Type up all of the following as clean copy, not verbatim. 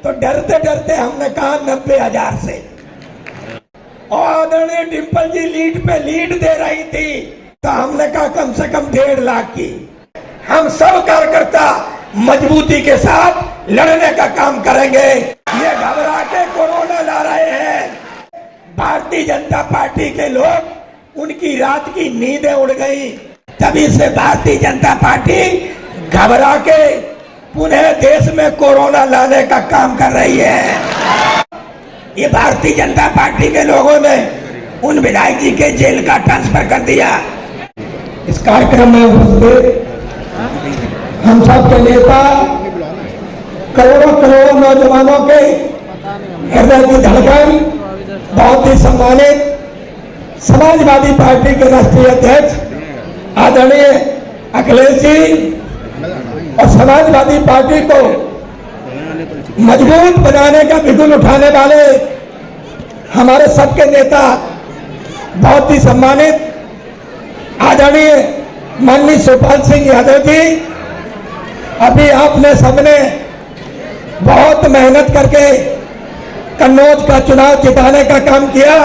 तो डरते डरते हमने कहा 90,000 से। और आदरणीय डिम्पल जी लीड पे लीड दे रही थी तो हमने कहा कम से कम 1.5 लाख की। हम सब कार्यकर्ता मजबूती के साथ लड़ने का काम करेंगे। ये घबरा के कोरोना ला रहे हैं भारतीय जनता पार्टी के लोग, उनकी रात की नींदें उड़ गई। तभी से भारतीय जनता पार्टी घबरा के पुनः देश में कोरोना लाने का काम कर रही है। ये भारतीय जनता पार्टी के लोगों ने उन विधायक जी के जेल का ट्रांसफर कर दिया। इस कार्यक्रम में उपस्थित हम सब के नेता, करोड़ों करोड़ों नौजवानों के हृदय की धड़कन, बहुत ही सम्मानित समाजवादी पार्टी के राष्ट्रीय अध्यक्ष आदरणीय अखिलेश जी और समाजवादी पार्टी को मजबूत बनाने का बिगुल उठाने वाले हमारे सबके नेता, बहुत ही सम्मानित आदरणीय माननीय शिवपाल सिंह यादव जी, अभी आपने सबने बहुत मेहनत करके कन्नौज का चुनाव जिताने का काम किया,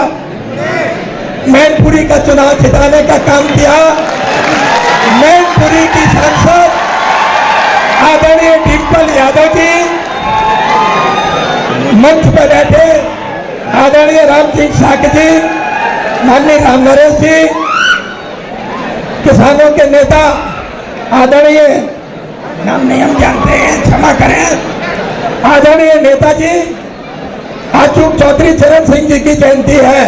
मैनपुरी का चुनाव जिताने का काम किया। मैनपुरी की सांसद आदरणीय डिम्पल यादव जी, मंच पर बैठे आदरणीय राम सिंह साक जी, माननीय राम नरेश जी, किसानों के नेता आदरणीय, नाम नहीं हम जानते हैं, क्षमा करें, आदरणीय नेताजी आज चूक चौधरी चरण सिंह जी की जयंती है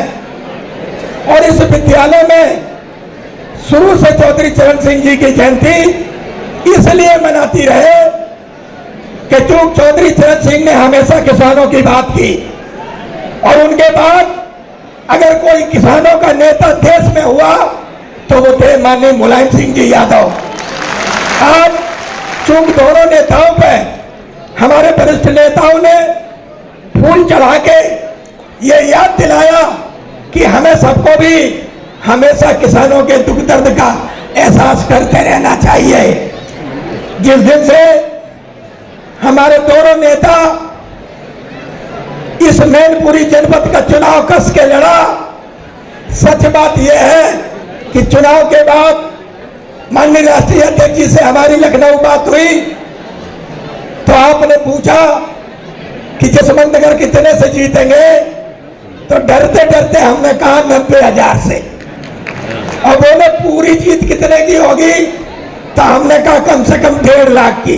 और इस विद्यालय में शुरू से चौधरी चरण सिंह जी की जयंती इसलिए मनाती रहे कि चूक चौधरी चरण सिंह ने हमेशा किसानों की बात की और उनके बाद अगर कोई किसानों का नेता देश में हुआ तो वो थे माननीय मुलायम सिंह जी यादव। आज चूंकि दोनों नेताओं पे हमारे वरिष्ठ नेताओं ने फूल चढ़ा के ये याद दिलाया कि हमें सबको भी हमेशा किसानों के दुख दर्द का एहसास करते रहना चाहिए। जिस दिन से हमारे दोनों नेता इस मैनपुरी जनपद का चुनाव कस के लड़ा, सच बात यह है कि चुनाव के बाद माननीय राष्ट्रीय अध्यक्ष जी से हमारी लखनऊ बात हुई तो आपने पूछा कि जसवंत नगर कितने से जीतेंगे, तो डरते डरते हमने कहा 90,000 से। और बोले पूरी जीत कितने की होगी, तो हमने कहा कम से कम 1.5 लाख की।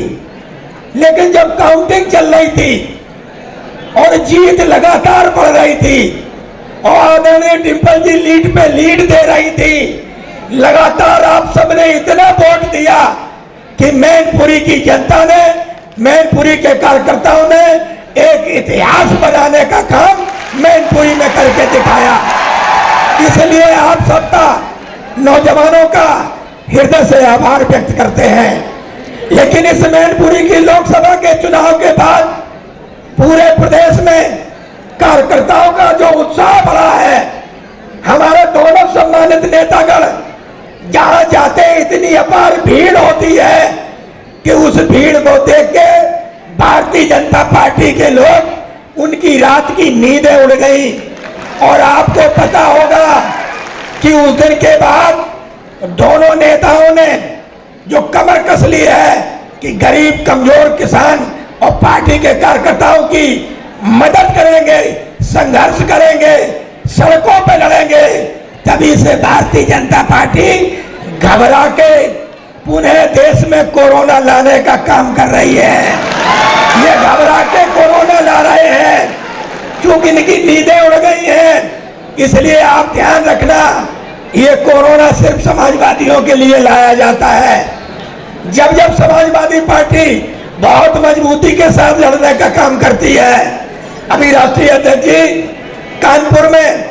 लेकिन जब काउंटिंग चल रही थी और जीत लगातार बढ़ रही थी और आदरणीय डिम्पल जी लीड पे लीड दे रही थी, लगातार आप सबने इतना वोट दिया कि मैनपुरी की जनता ने, मैनपुरी के कार्यकर्ताओं ने एक इतिहास बनाने का काम मैनपुरी में करके दिखाया। इसलिए आप सबका, नौजवानों का हृदय से आभार व्यक्त करते हैं। लेकिन इस मैनपुरी की लोकसभा के चुनाव के बाद पूरे प्रदेश में कार्यकर्ताओं का जो उत्साह बढ़ा है, हमारे दोनों सम्मानित नेतागण जहां जाते इतनी अपार भीड़ होती है कि उस भीड़ को देख के भारतीय जनता पार्टी के लोग, उनकी रात की नींदें उड़ गई। और आपको पता होगा कि उस दिन के बाद दोनों नेताओं ने जो कमर कस ली है कि गरीब कमजोर किसान और पार्टी के कार्यकर्ताओं की मदद करेंगे, संघर्ष करेंगे, सड़कों पर लड़ेंगे। तभी से भारतीय जनता पार्टी घबरा के पुनः देश में कोरोना लाने का काम कर रही है। ये घबरा के कोरोना ला रहे हैं क्योंकि इनकी नींदें उड़ गई हैं। इसलिए आप ध्यान रखना, ये कोरोना सिर्फ समाजवादियों के लिए लाया जाता है। जब जब समाजवादी पार्टी बहुत मजबूती के साथ लड़ने का काम करती है, अभी राष्ट्रीय अध्यक्ष जी कानपुर में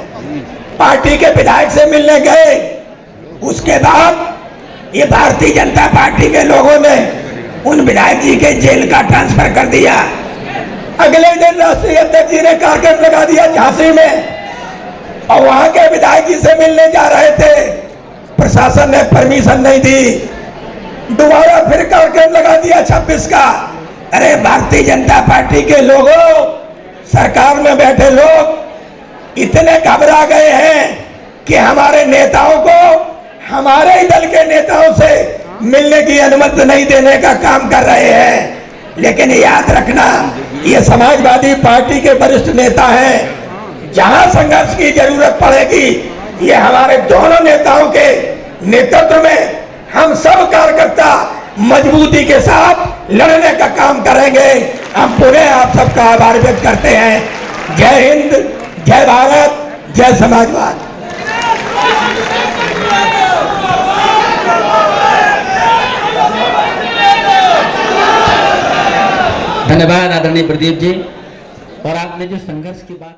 पार्टी के विधायक से मिलने गए, उसके बाद ये भारतीय जनता पार्टी के लोगों ने उन विधायक जी के जेल का ट्रांसफर कर दिया। अगले दिन राष्ट्रीय अध्यक्ष जी ने कार्यक्रम लगा दिया झांसी में और वहां के विधायक जी से मिलने जा रहे थे, प्रशासन ने परमिशन नहीं दी। दोबारा फिर कार्यक्रम लगा दिया 26 का, अरे भारतीय जनता पार्टी के लोगों, सरकार में बैठे लोग इतने घबरा गए हैं कि हमारे नेताओं को हमारे ही दल के नेताओं से मिलने की अनुमति नहीं देने का काम कर रहे हैं। लेकिन याद रखना, ये समाजवादी पार्टी के वरिष्ठ नेता हैं। जहां संघर्ष की जरूरत पड़ेगी, ये हमारे दोनों नेताओं के नेतृत्व में हम सब कार्यकर्ता मजबूती के साथ लड़ने का काम करेंगे। हम पूरे आप सबका आभार व्यक्त करते हैं। जय हिंद, जय भारत, जय समाजवाद। धन्यवाद आदरणीय प्रदीप जी। और आपने जो संघर्ष की बात